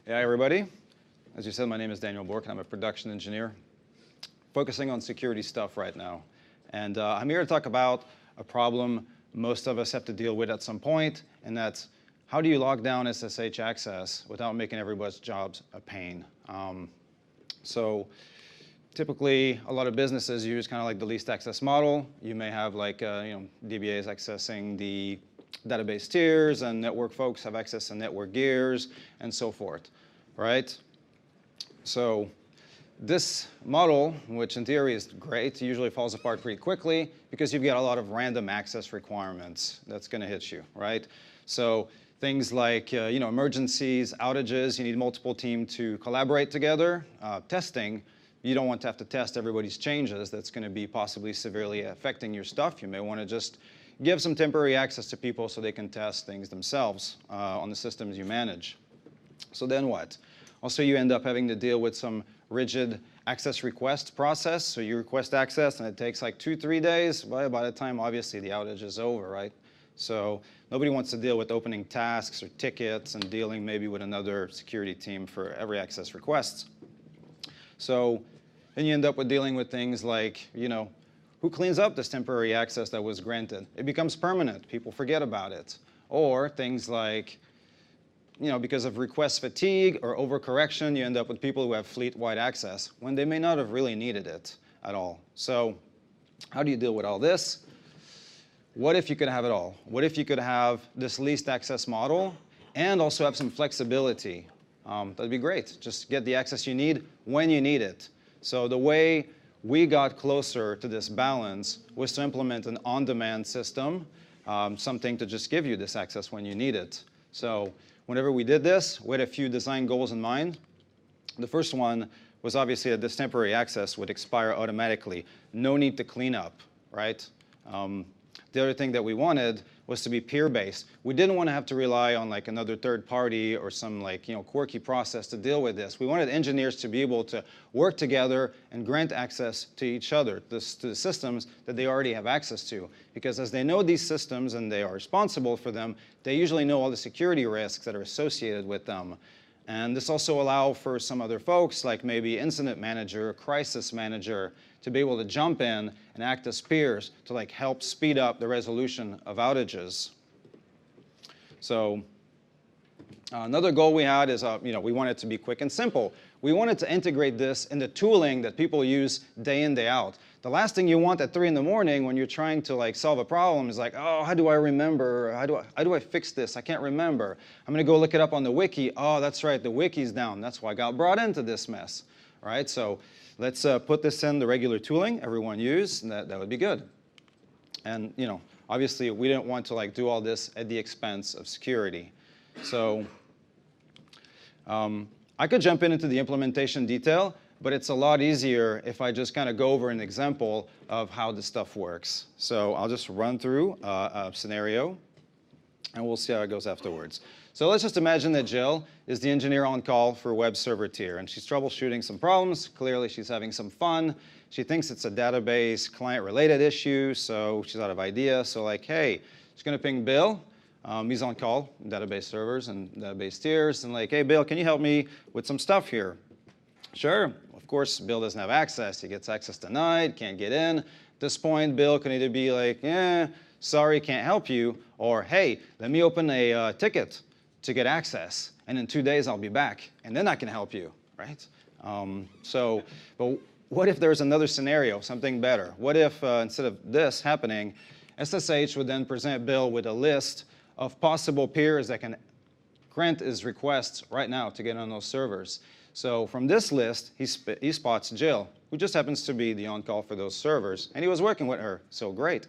Hey everybody. As you said, my name is Daniel Bork and I'm a production engineer focusing on security stuff right now. And I'm here to talk about a problem most of us have to deal with at some point, and that's how do you lock down SSH access without making everybody's jobs a pain? So typically, a lot of businesses use kind of like the leased access model. You may have like DBAs accessing the database tiers, and network folks have access to network gears, and so forth, right? So this model, which in theory is great, usually falls apart pretty quickly because you've got a lot of random access requirements that's going to hit you, right? So things like emergencies, outages, you need multiple teams to collaborate together. Testing, you don't want to have to test everybody's changes. That's going to be possibly severely affecting your stuff. You may want to just give some temporary access to people so they can test things themselves on the systems you manage. So then what? Also, you end up having to deal with some rigid access request process. So you request access, and it takes like 2-3 days. By the time, obviously, the outage is over, right? So nobody wants to deal with opening tasks or tickets and dealing maybe with another security team for every access request. So then you end up with dealing with things like, who cleans up this temporary access that was granted? It becomes permanent. People forget about it. Or things like, because of request fatigue or overcorrection, you end up with people who have fleet-wide access when they may not have really needed it at all. So how do you deal with all this? What if you could have it all? What if you could have this leased access model and also have some flexibility? That'd be great. Just get the access you need when you need it. So the way we got closer to this balance was to implement an on-demand system, something to just give you this access when you need it. So whenever we did this, we had a few design goals in mind. The first one was obviously that this temporary access would expire automatically. No need to clean up, right? The other thing that we wanted was to be peer-based. We didn't want to have to rely on like another third party or some quirky process to deal with this. We wanted engineers to be able to work together and grant access to each other, to the systems that they already have access to. Because as they know these systems and they are responsible for them, they usually know all the security risks that are associated with them. And this also allows for some other folks, like maybe incident manager, crisis manager, to be able to jump in and act as peers to help speed up the resolution of outages. So another goal we had is, we want it to be quick and simple. We wanted to integrate this in the tooling that people use day in, day out. The last thing you want at 3 in the morning when you're trying to solve a problem is oh, how do I remember? How do I fix this? I can't remember. I'm going to go look it up on the wiki. Oh, that's right, the wiki's down. That's why I got brought into this mess, right? So let's put this in the regular tooling everyone uses, and that would be good. And obviously, we didn't want to do all this at the expense of security. So I could jump into the implementation detail, but it's a lot easier if I just kind of go over an example of how this stuff works. So I'll just run through a scenario, and we'll see how it goes afterwards. So let's just imagine that Jill is the engineer on call for web server tier, and she's troubleshooting some problems. Clearly, she's having some fun. She thinks it's a database client-related issue, so she's out of ideas. So hey, she's going to ping Bill. He's on call, database servers and database tiers, and hey, Bill, can you help me with some stuff here? Sure. Of course, Bill doesn't have access. He gets access denied, can't get in. At this point, Bill can either be sorry, can't help you, or hey, let me open a ticket to get access, and in 2 days I'll be back, and then I can help you, right? But what if there's another scenario, something better? What if instead of this happening, SSH would then present Bill with a list of possible peers that can grant his requests right now to get on those servers? So from this list, he spots Jill, who just happens to be the on-call for those servers, and he was working with her, so great.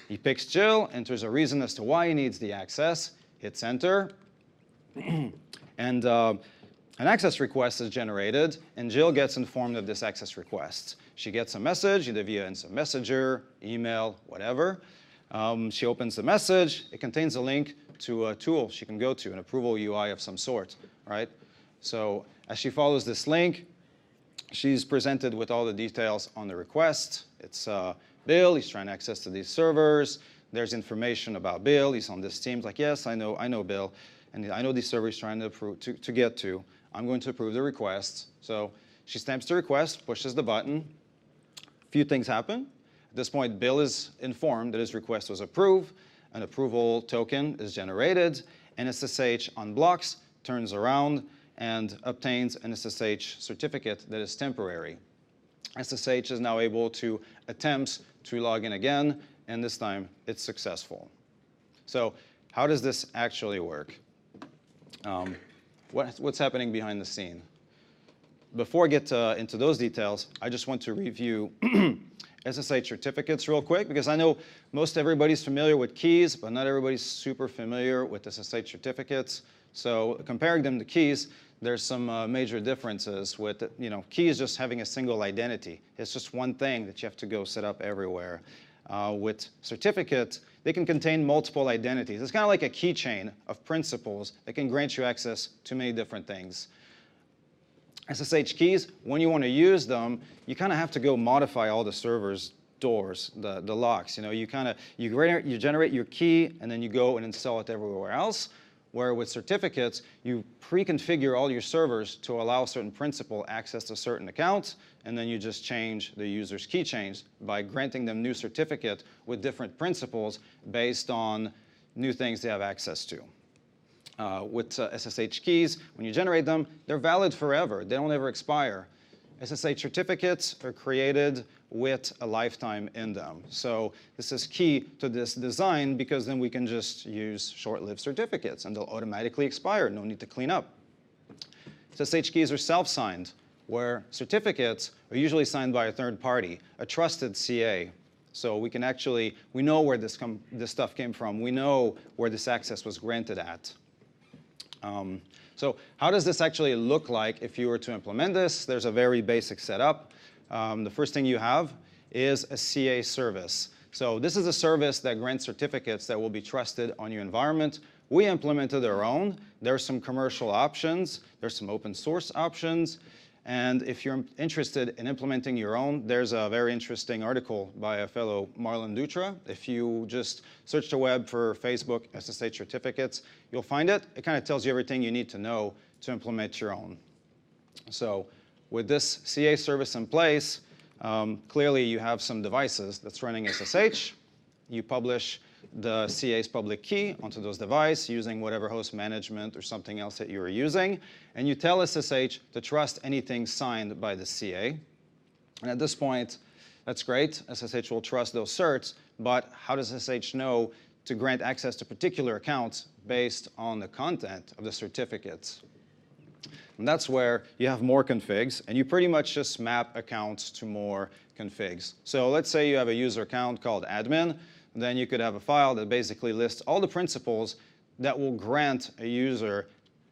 He picks Jill, enters a reason as to why he needs the access, hits enter, and an access request is generated, and Jill gets informed of this access request. She gets a message, either via instant messenger, email, whatever. She opens the message. It contains a link to a tool she can go to, an approval UI of some sort, right? So as she follows this link, she's presented with all the details on the request. It's Bill. He's trying access to these servers. There's information about Bill. He's on this team. It's yes, I know Bill. and I know the server is trying to approve, to get to. I'm going to approve the request. So she stamps the request, pushes the button. A few things happen. At this point, Bill is informed that his request was approved. An approval token is generated, and SSH unblocks, turns around, and obtains an SSH certificate that is temporary. SSH is now able to attempt to log in again, and this time it's successful. So how does this actually work? What's happening behind the scene? Before I get into those details, I just want to review SSH certificates real quick, because I know most everybody's familiar with keys, but not everybody's super familiar with SSH certificates. So comparing them to keys, there's some major differences with, keys just having a single identity. It's just one thing that you have to go set up everywhere. With certificates, they can contain multiple identities. It's kind of like a keychain of principles that can grant you access to many different things. SSH keys, when you want to use them, you kind of have to go modify all the server's doors, the locks. You generate your key, and then you go and install it everywhere else. Where with certificates, you pre-configure all your servers to allow certain principal access to certain accounts, and then you just change the user's keychains by granting them new certificate with different principals based on new things they have access to. With SSH keys, when you generate them, they're valid forever. They don't ever expire. SSH certificates are created with a lifetime in them. So this is key to this design, because then we can just use short-lived certificates and they'll automatically expire. No need to clean up. SSH keys are self-signed, where certificates are usually signed by a third party, a trusted CA. So we know where this stuff came from. We know where this access was granted at. So how does this actually look like if you were to implement this? There's a very basic setup. The first thing you have is a CA service. So this is a service that grants certificates that will be trusted on your environment. We implemented our own. There's some commercial options. There's some open source options. And if you're interested in implementing your own, there's a very interesting article by a fellow Marlon Dutra. If you just search the web for Facebook SSH certificates, you'll find it. It kind of tells you everything you need to know to implement your own. So with this CA service in place, clearly you have some devices that's running SSH. You publish the CA's public key onto those devices using whatever host management or something else that you are using. And you tell SSH to trust anything signed by the CA. And at this point, that's great. SSH will trust those certs. But how does SSH know to grant access to particular accounts based on the content of the certificates? And that's where you have more configs, and you pretty much just map accounts to more configs. So let's say you have a user account called admin. Then you could have a file that basically lists all the principals that will grant a user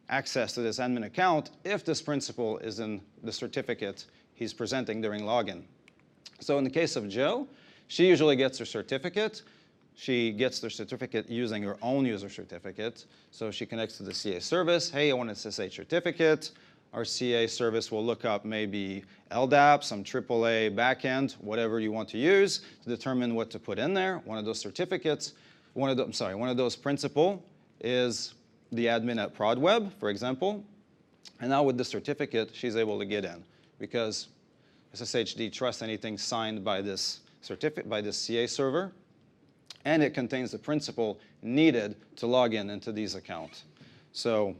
access to this admin account if this principal is in the certificate he's presenting during login. So in the case of Jill, she usually gets her certificate. She gets their certificate using her own user certificate. So she connects to the CA service. Hey, I want an SSH certificate. Our CA service will look up maybe LDAP, some AAA backend, whatever you want to use to determine what to put in there. One of those certificates, one of those principal is the admin at ProdWeb, for example. And now with the certificate, she's able to get in because SSHD trusts anything signed by this CA server, and it contains the principal needed to log into these accounts. So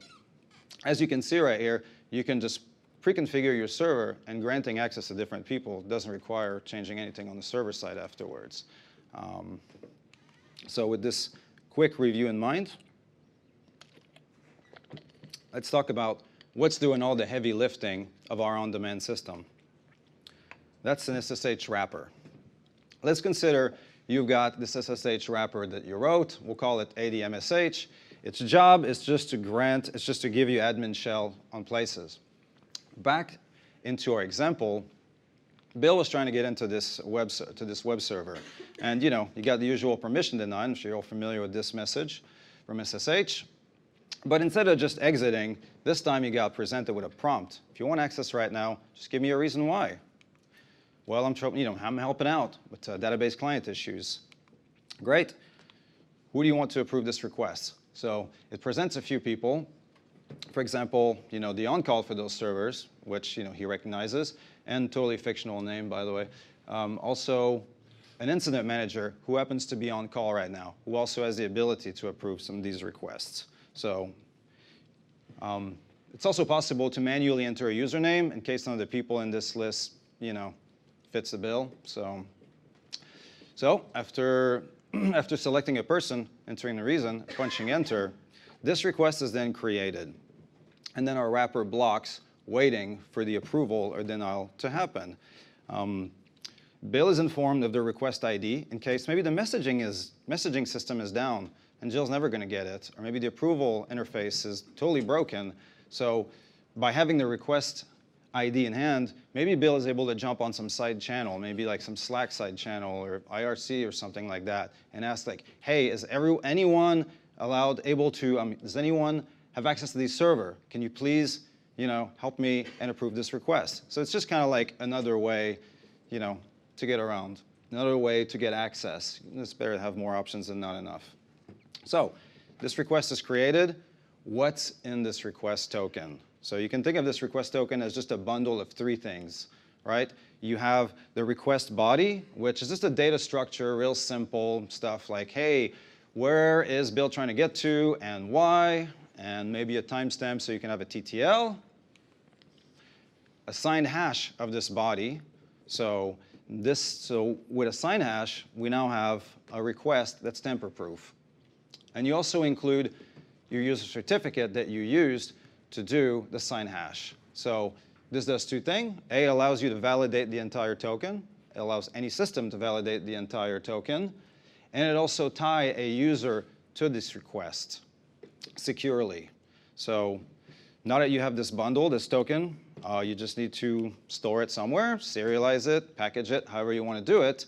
as you can see right here, you can just pre-configure your server, and granting access to different people doesn't require changing anything on the server side afterwards. So with this quick review in mind, let's talk about what's doing all the heavy lifting of our on-demand system. That's an SSH wrapper. Let's consider you've got this SSH wrapper that you wrote. We'll call it ADMSH. Its job is just to give you admin shell on places. Back into our example, Bill was trying to get into this web server. And you got the usual permission denied. I'm sure you're all familiar with this message from SSH. But instead of just exiting, this time you got presented with a prompt. If you want access right now, just give me a reason why. Well, I'm helping out with database client issues. Great. Who do you want to approve this request? So it presents a few people. For example, the on-call for those servers, which he recognizes, and totally fictional name, by the way. Also, an incident manager who happens to be on call right now, who also has the ability to approve some of these requests. So it's also possible to manually enter a username in case none of the people in this list, fits the bill. So after selecting a person, entering the reason, punching enter, this request is then created. And then our wrapper blocks waiting for the approval or denial to happen. Bill is informed of the request ID in case maybe the messaging system is down and Jill's never going to get it, or maybe the approval interface is totally broken. So by having the request ID in hand, maybe Bill is able to jump on some side channel, maybe like some Slack side channel or IRC or something like that, and ask like, hey, is anyone does anyone have access to the server? Can you please, help me and approve this request? So it's just kind of like another way, to get around, another way to get access. It's better to have more options than not enough. So this request is created. What's in this request token? So you can think of this request token as just a bundle of three things, right? You have the request body, which is just a data structure, real simple stuff like, hey, where is Bill trying to get to and why? And maybe a timestamp so you can have a TTL. A signed hash of this body. So with a signed hash, we now have a request that's tamper-proof. And you also include your user certificate that you used to do the sign hash. So this does two things. A, allows you to validate the entire token. It allows any system to validate the entire token. And it also ties a user to this request securely. So now that you have this bundle, this token, you just need to store it somewhere, serialize it, package it, however you want to do it,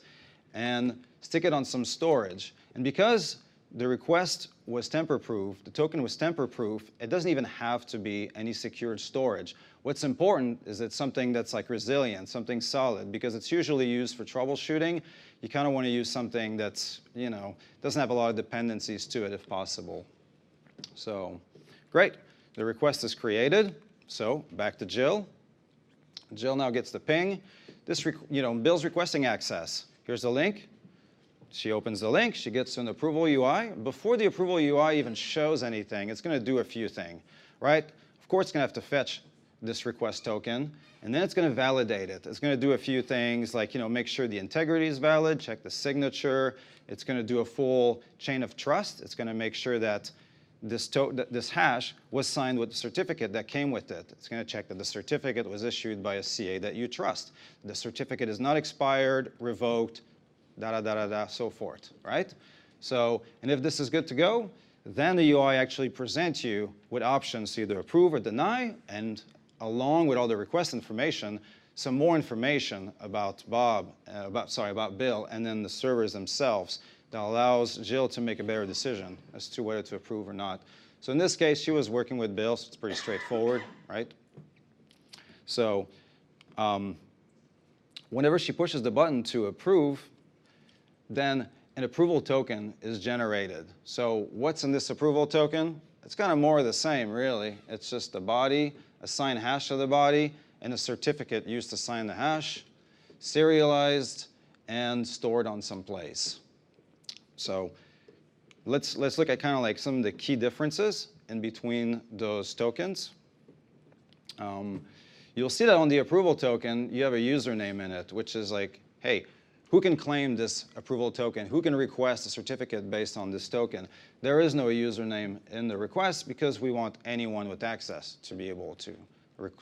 and stick it on some storage. And because the request was tamper-proof, the token was tamper-proof, it doesn't even have to be any secured storage. What's important is it's something that's like resilient, something solid, because it's usually used for troubleshooting. You kind of want to use something that's, doesn't have a lot of dependencies to it if possible. So, great. The request is created. So, back to Jill. Jill now gets the ping. Bill's requesting access. Here's the link. She opens the link, she gets an approval UI. Before the approval UI even shows anything, it's going to do a few things, right? Of course, it's going to have to fetch this request token, and then it's going to validate it. It's going to do a few things like, make sure the integrity is valid, check the signature. It's going to do a full chain of trust. It's going to make sure that this hash was signed with the certificate that came with it. It's going to check that the certificate was issued by a CA that you trust. The certificate is not expired, revoked, so forth, right? So, and if this is good to go, then the UI actually presents you with options to either approve or deny, and along with all the request information, some more information about about Bill, and then the servers themselves that allows Jill to make a better decision as to whether to approve or not. So in this case, she was working with Bill, so it's pretty straightforward, right? So whenever she pushes the button to approve, then an approval token is generated. So what's in this approval token? It's kind of more of the same, really. It's just the body, a signed hash of the body, and a certificate used to sign the hash, serialized, and stored on some place. So let's look at kind of like some of the key differences in between those tokens. You'll see that on the approval token, you have a username in it, which is like, hey, who can claim this approval token? Who can request a certificate based on this token? There is no username in the request because we want anyone with access to be able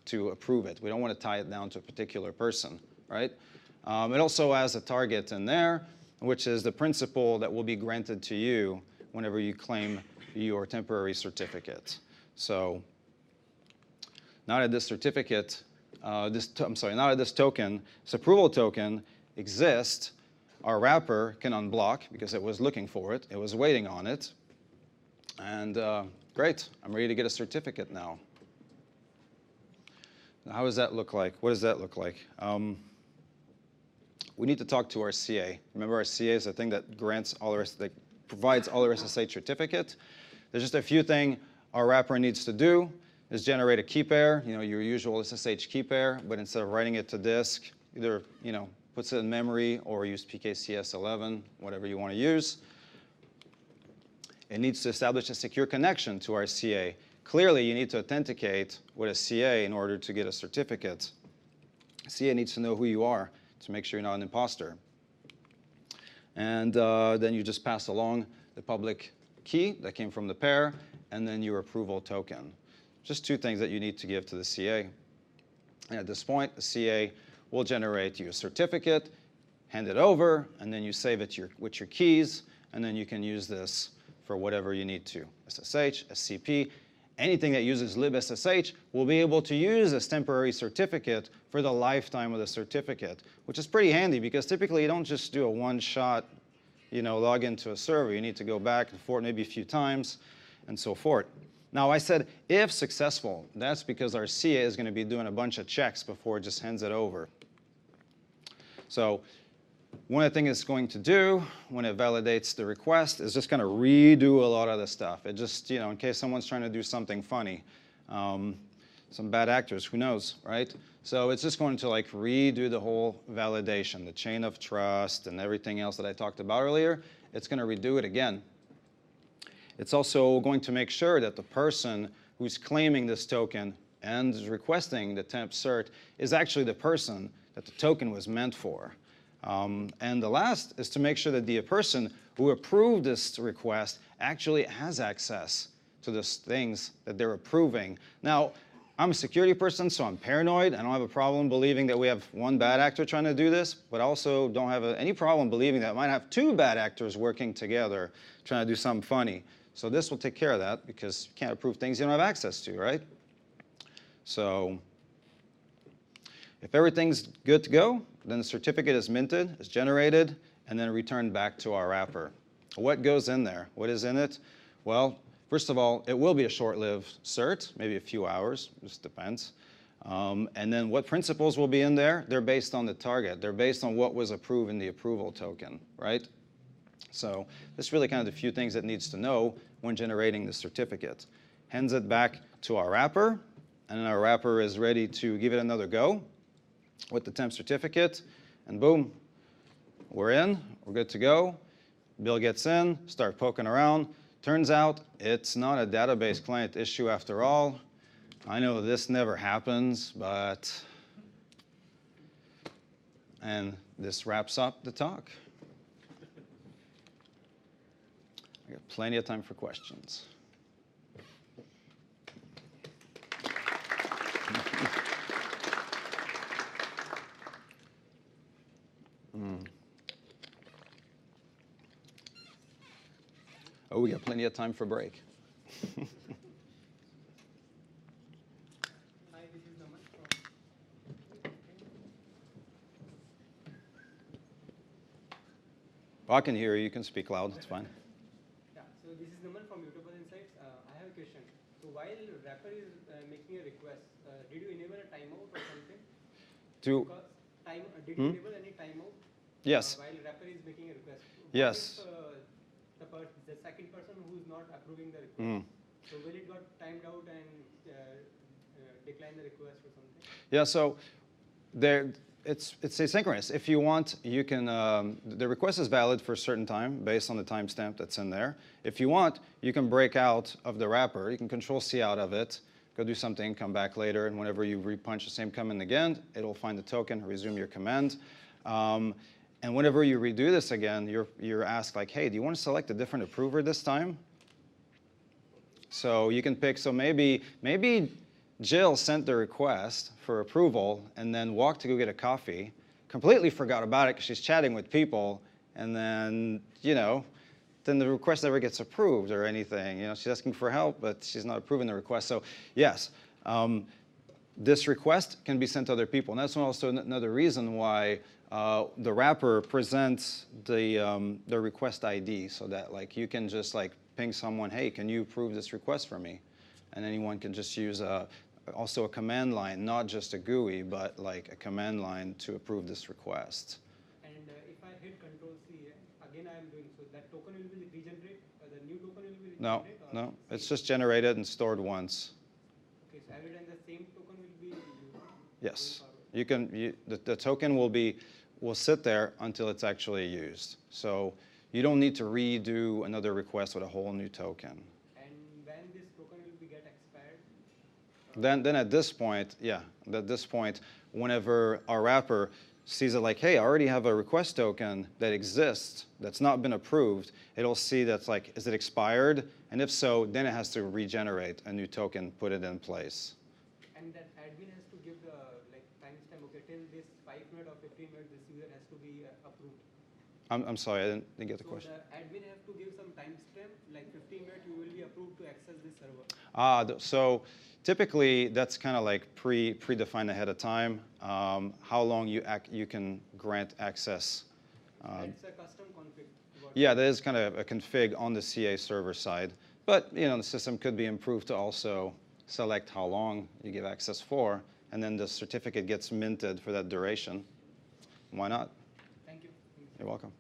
to approve it. We don't want to tie it down to a particular person, right? It also has a target in there, which is the principal that will be granted to you whenever you claim your temporary certificate. So now that this certificate, now that this token, this approval token exists, our wrapper can unblock because it was looking for it. It was waiting on it. And great, I'm ready to get a certificate now. How does that look like? What does that look like? We need to talk to our CA. Remember, our CA is the thing that grants all the rest, that provides all the SSH certificate. There's just a few things our wrapper needs to do is generate a key pair, your usual SSH key pair, but instead of writing it to disk, either, puts it in memory or use PKCS11, whatever you want to use. It needs to establish a secure connection to our CA. Clearly, you need to authenticate with a CA in order to get a certificate. CA needs to know who you are to make sure you're not an imposter. And then you just pass along the public key that came from the pair, and then your approval token. Just two things that you need to give to the CA. And at this point, the CA will generate you a certificate, hand it over, and then you save it with your keys, and then you can use this for whatever you need to. SSH, SCP, anything that uses libSSH will be able to use this temporary certificate for the lifetime of the certificate, which is pretty handy because typically you don't just do a one-shot, log into a server. You need to go back and forth maybe a few times and so forth. Now, I said if successful. That's because our CA is going to be doing a bunch of checks before it just hands it over. So one of the things it's going to do when it validates the request is just going to redo a lot of the stuff. It just, in case someone's trying to do something funny. Some bad actors, who knows, right? So it's just going to redo the whole validation, the chain of trust and everything else that I talked about earlier. It's going to redo it again. It's also going to make sure that the person who's claiming this token and is requesting the temp cert is actually the person that the token was meant for. And the last is to make sure that the person who approved this request actually has access to the things that they're approving. Now, I'm a security person, so I'm paranoid. I don't have a problem believing that we have one bad actor trying to do this, but I also don't have any problem believing that I might have two bad actors working together trying to do something funny. So this will take care of that because you can't approve things you don't have access to, right? So if everything's good to go, then the certificate is minted, is generated, and then returned back to our wrapper. What goes in there? What is in it? Well, first of all, it will be a short-lived cert, maybe a few hours, just depends. And then what principles will be in there? They're based on the target. They're based on what was approved in the approval token, right? So this is really kind of the few things that needs to know when generating the certificate. Hands it back to our wrapper, and then our wrapper is ready to give it another go with the temp certificate, and boom, we're in, we're good to go. Bill gets in, start poking around. Turns out it's not a database client issue after all. I know this never happens, and this wraps up the talk. I got plenty of time for questions. Oh, we got plenty of time for break. I can hear you. You can speak loud. It's fine. Yeah. So this is Naman from YouTube Insights. I have a question. So while wrapper is making a request, did you enable a timeout or something? Did you enable any timeout? Yes. While wrapper is making a request. Yes. If the second person who is not approving the request, so will it got timed out and decline the request or something? Yeah. So it's asynchronous. If you want, you can, the request is valid for a certain time based on the timestamp that's in there. If you want, you can break out of the wrapper. You can Control-C out of it, go do something, come back later, and whenever you repunch the same command again, it'll find the token, resume your command. And whenever you redo this again, you're asked like, hey, do you want to select a different approver this time? So you can pick, so maybe Jill sent the request for approval and then walked to go get a coffee, completely forgot about it because she's chatting with people, and then, then the request never gets approved or anything. She's asking for help, but she's not approving the request. So yes, this request can be sent to other people. And that's also another reason why the wrapper presents the request ID, so that you can just ping someone, hey, can you approve this request for me? And anyone can just use also a command line, not just a GUI, but a command line to approve this request. And if I hit Control-C, again I am doing, so that token will be regenerated, the new token will be regenerated? No, it's just generated and stored once. Okay, so every time the same token will be used. Yes, the token will sit there until it's actually used. So you don't need to redo another request with a whole new token. And when this token will be get expired? Then at this point, whenever our wrapper sees it like, hey, I already have a request token that exists that's not been approved, it'll see that's like, is it expired? And if so, then it has to regenerate a new token, put it in place. And that admin has to give the timestamp, okay, till this 5 minutes or 15 minutes, this user has to be approved. I'm sorry, I didn't get the question. So the admin have to give some timestamp, like 15 minutes you will be approved to access this server. So typically that's kind of like predefined ahead of time, how long you can grant access. It's a custom config. Yeah, that is kind of a config on the CA server side. But the system could be improved to also select how long you give access for, and then the certificate gets minted for that duration. Why not? Thank you. You're welcome.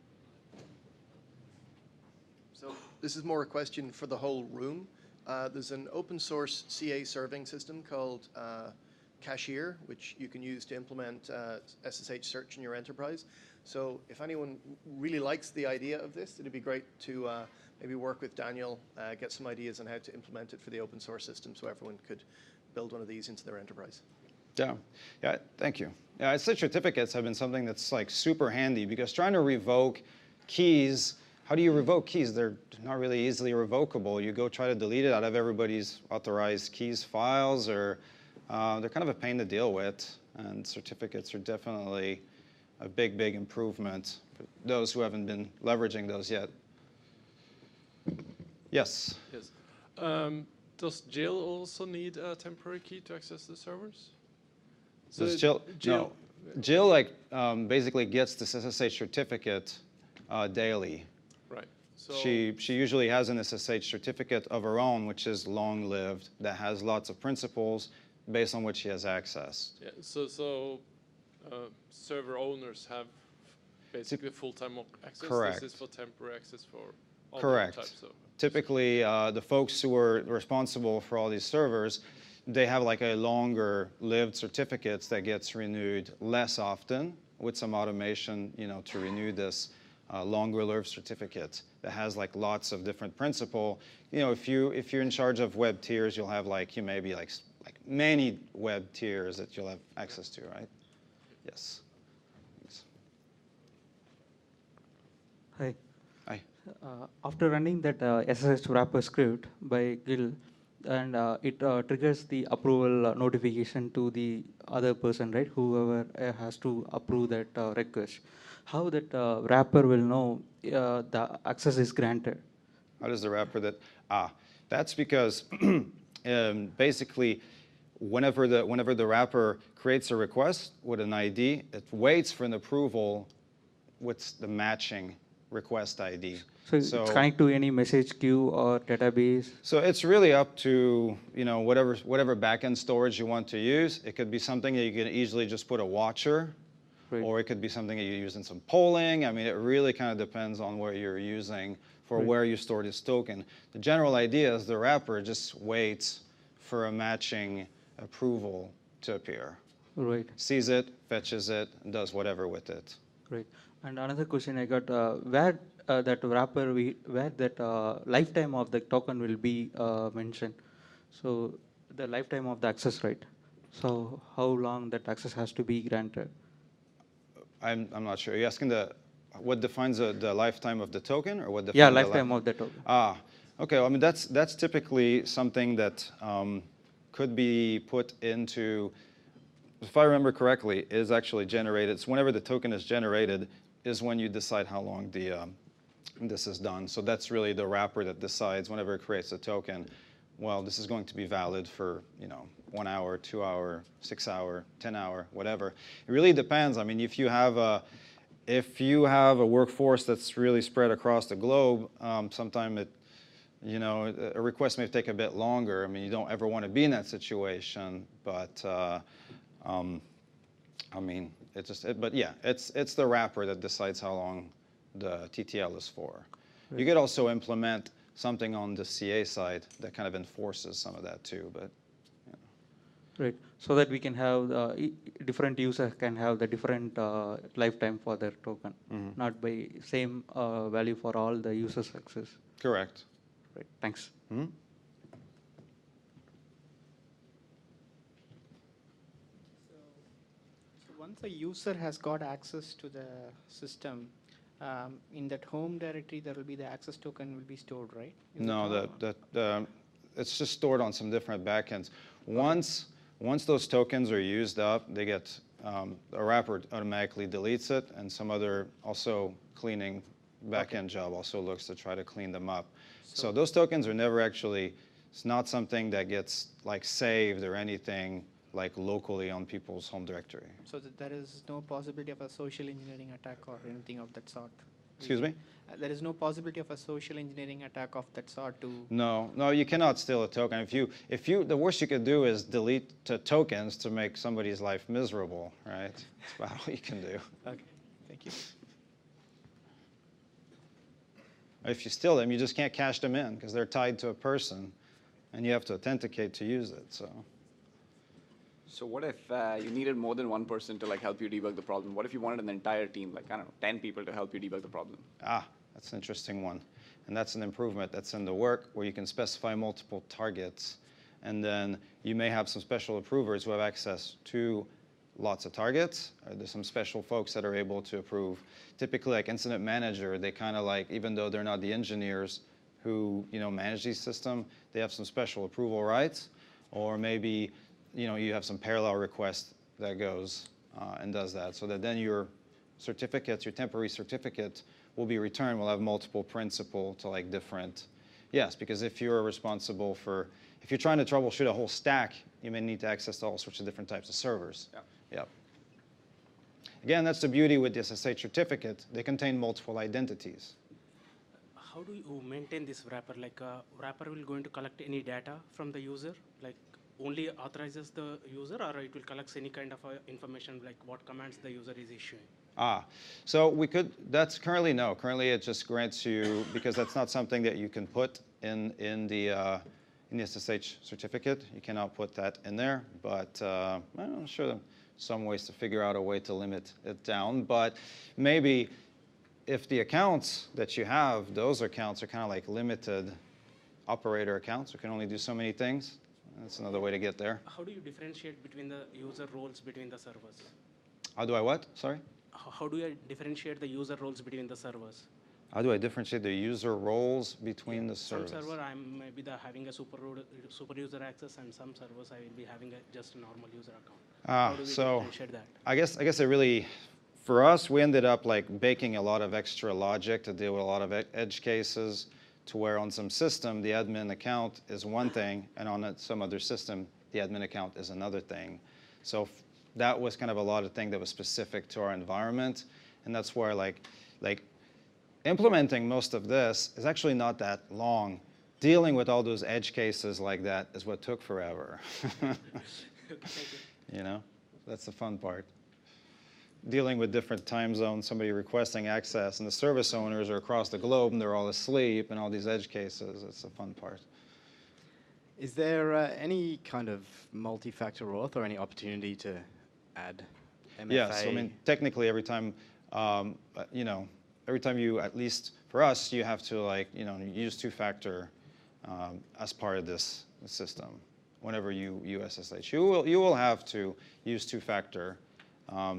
So this is more a question for the whole room. There's an open source CA serving system called Cashier, which you can use to implement SSH search in your enterprise. So if anyone really likes the idea of this, it'd be great to maybe work with Daniel, get some ideas on how to implement it for the open source system so everyone could build one of these into their enterprise. Yeah, thank you. Yeah, SSH certificates have been something that's like super handy because trying to revoke keys, how do you revoke keys? They're not really easily revocable. You go try to delete it out of everybody's authorized keys files, or they're kind of a pain to deal with, and certificates are definitely a big, big improvement for those who haven't been leveraging those yet. Yes? Yes. Does Jill also need a temporary key to access the servers? So Jill basically gets this SSH certificate daily. Right. So She usually has an SSH certificate of her own, which is long-lived, that has lots of principles based on which she has access. yeah. So server owners have basically full-time access. Correct. This is for temporary access for all Correct. types of. Typically, the folks who are responsible for all these servers, they have like a longer-lived certificates that gets renewed less often with some automation, to renew this longer-lived certificate that has like lots of different principle. If you're in charge of web tiers, you'll have maybe many web tiers that you'll have access to, right? Yes. Hi. Hi. After running that SSH Wrapper script by Gil, and it triggers the approval notification to the other person, right? Whoever has to approve that request. How that wrapper will know the access is granted? How does the wrapper that's because basically whenever the wrapper creates a request with an ID, it waits for an approval with the matching request ID. So it's connect to any message queue or database? So it's really up to whatever backend storage you want to use. It could be something that you can easily just put a watcher, Right. or it could be something that you use in some polling. I mean, it really kind of depends on what you're using for Right. where you store this token. The general idea is the wrapper just waits for a matching approval to appear. Right. Sees it, fetches it, and does whatever with it. Right. And another question I got, where that wrapper, where that lifetime of the token will be mentioned. So the lifetime of the access, right? So how long that access has to be granted? I'm not sure. Are you asking what defines the lifetime of the token, or what defines Yeah, lifetime of the token. Okay. Well, I mean, that's typically something that could be put into, if I remember correctly, is actually generated. So whenever the token is generated is when you decide how long this is done. So that's really the wrapper that decides whenever it creates a token, well, this is going to be valid for 1 hour, 2 hour, 6 hour, 10 hour, whatever. It really depends. I mean, if you have a workforce that's really spread across the globe, sometimes a request may take a bit longer. I mean, you don't ever want to be in that situation, but I mean, it's the wrapper that decides how long the TTL is for. Right. You could also implement something on the CA side that kind of enforces some of that too. But Right. So that we can have different users can have the different lifetime for their token, not by same value for all the users access. correct. Right. Thanks. So once a user has got access to the system, in that home directory, there will be the access token will be stored, right? No, it's just stored on some different backends. Once those tokens are used up, they get a wrapper automatically deletes it, and some other also cleaning backend job also looks to try to clean them up. So those tokens are never actually. It's not something that gets like saved or anything like locally on people's home directory. So there is no possibility of a social engineering attack or anything of that sort? Excuse me? There is no possibility of a social engineering attack of that sort to... No, you cannot steal a token. If you, the worst you could do is delete tokens to make somebody's life miserable, right? That's about all you can do. Okay, thank you. If you steal them, you just can't cash them in because they're tied to a person, and you have to authenticate to use it. So what if you needed more than one person to like help you debug the problem? What if you wanted an entire team, like, I don't know, 10 people to help you debug the problem? That's an interesting one. And that's an improvement that's in the work where you can specify multiple targets. And then you may have some special approvers who have access to lots of targets. There's some special folks that are able to approve. Typically, like incident manager, they kind of like, even though they're not the engineers who manage these systems, they have some special approval rights. Or maybe you have some parallel request that goes and does that, so that then your certificates, your temporary certificate, will be returned. Will have multiple principal to like different. Yes, because if you're responsible for, if you're trying to troubleshoot a whole stack, you may need to access to all sorts of different types of servers. Yep. Again, that's the beauty with the SSH certificate. They contain multiple identities. How do you maintain this wrapper? Like wrapper will going to collect any data from the user, like only authorizes the user, or it will collect any kind of information like what commands the user is issuing? So we could, that's currently no. Currently it just grants you, because that's not something that you can put in the SSH certificate. You cannot put that in there, but I'm sure some ways to figure out a way to limit it down. But maybe if the accounts that you have, those accounts are kind of like limited operator accounts. You can only do so many things. That's another way to get there. How do you differentiate between the user roles between the servers? How do I what? Sorry? How do you differentiate the user roles between the servers? How do I differentiate the user roles between the servers? Some server I'm maybe having a super user access, and some servers I will be having just a normal user account. How do we differentiate that? I guess it really, for us, we ended up like baking a lot of extra logic to deal with a lot of edge cases, to where on some system the admin account is one thing, and on some other system the admin account is another thing. So that was kind of a lot of things that was specific to our environment, and that's where like implementing most of this is actually not that long. Dealing with all those edge cases like that is what took forever. That's the fun part. Dealing with different time zones, somebody requesting access, and the service owners are across the globe and they're all asleep, and all these edge cases, it's the fun part. Is there any kind of multi-factor auth or any opportunity to add MFA? Yes, I mean, technically every time, every time you, at least for us, you have to use two-factor as part of this system. Whenever you SSH, you will have to use two-factor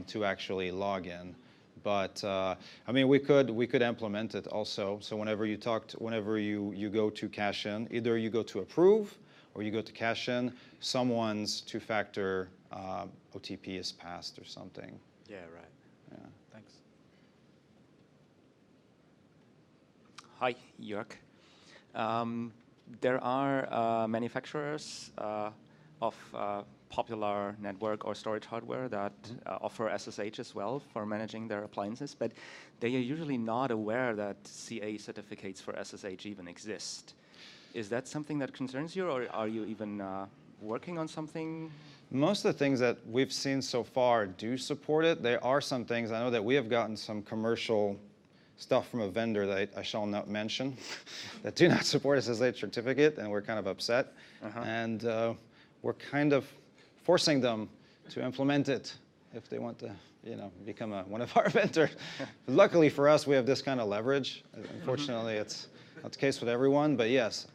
to actually log in. But I mean, we could implement it also. So whenever you go to cache in, either you go to approve or you go to cache in, someone's two-factor OTP is passed or something. Yeah, right. Yeah. Thanks. Hi, Jörg. There are manufacturers of popular network or storage hardware that offer SSH as well for managing their appliances, but they are usually not aware that CA certificates for SSH even exist. Is that something that concerns you, or are you even working on something? Most of the things that we've seen so far do support it. There are some things, I know that we have gotten some commercial stuff from a vendor that I shall not mention that do not support SSH certificate, and we're kind of upset. And we're kind of forcing them to implement it if they want to, become one of our vendors. Luckily for us, we have this kind of leverage. Unfortunately, it's not the case with everyone, but yes,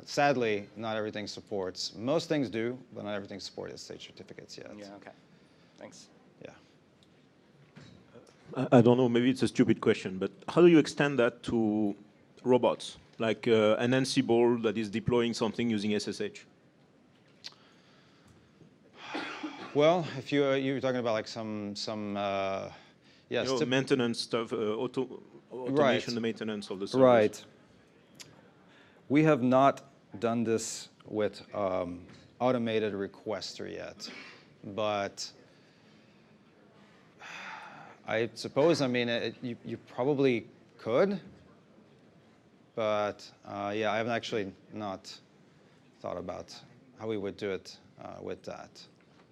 sadly, not everything supports. Most things do, but not everything supports SSH certificates yet. Yeah, okay. Thanks. Yeah. I don't know, maybe it's a stupid question, but how do you extend that to robots? Like an Ansible that is deploying something using SSH? Well, if you're talking about like some yes, maintenance stuff, automation, maintenance of the servers. Right. We have not done this with automated requester yet, but I suppose, you probably could, but yeah, I haven't actually not thought about how we would do it with that.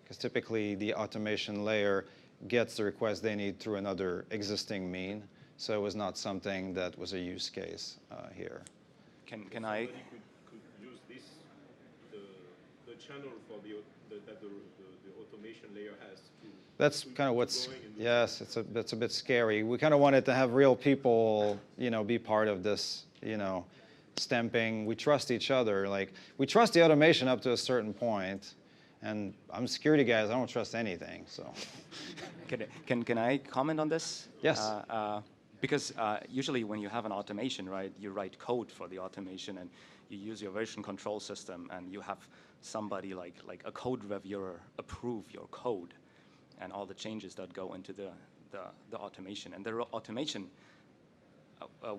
Because typically the automation layer gets the request they need through another existing mean, so it was not something that was a use case here. Can I? Could use this, the channel for that the automation layer has to. That's kind of what's, yes, it's a bit scary. We kind of wanted to have real people, be part of this, stamping. We trust each other. Like, we trust the automation up to a certain point, and I'm security guys, I don't trust anything, so. Can I comment on this? Yes. Because usually when you have an automation, right, you write code for the automation and you use your version control system and you have somebody like a code reviewer approve your code and all the changes that go into the automation. And the automation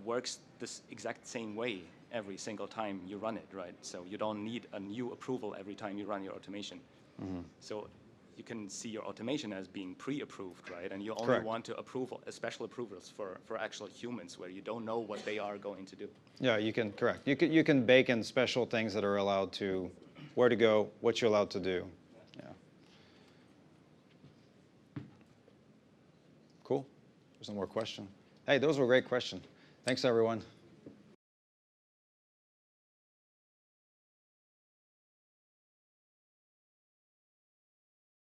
works this exact same way every single time you run it, right? So you don't need a new approval every time you run your automation. So you can see your automation as being pre-approved, right? And you only want to special approvals for actual humans where you don't know what they are going to do. Yeah, you can, correct. You can bake in special things that are allowed to, where to go, what you're allowed to do. Yeah. Cool. There's no more question. Hey, those were great questions. Thanks, everyone.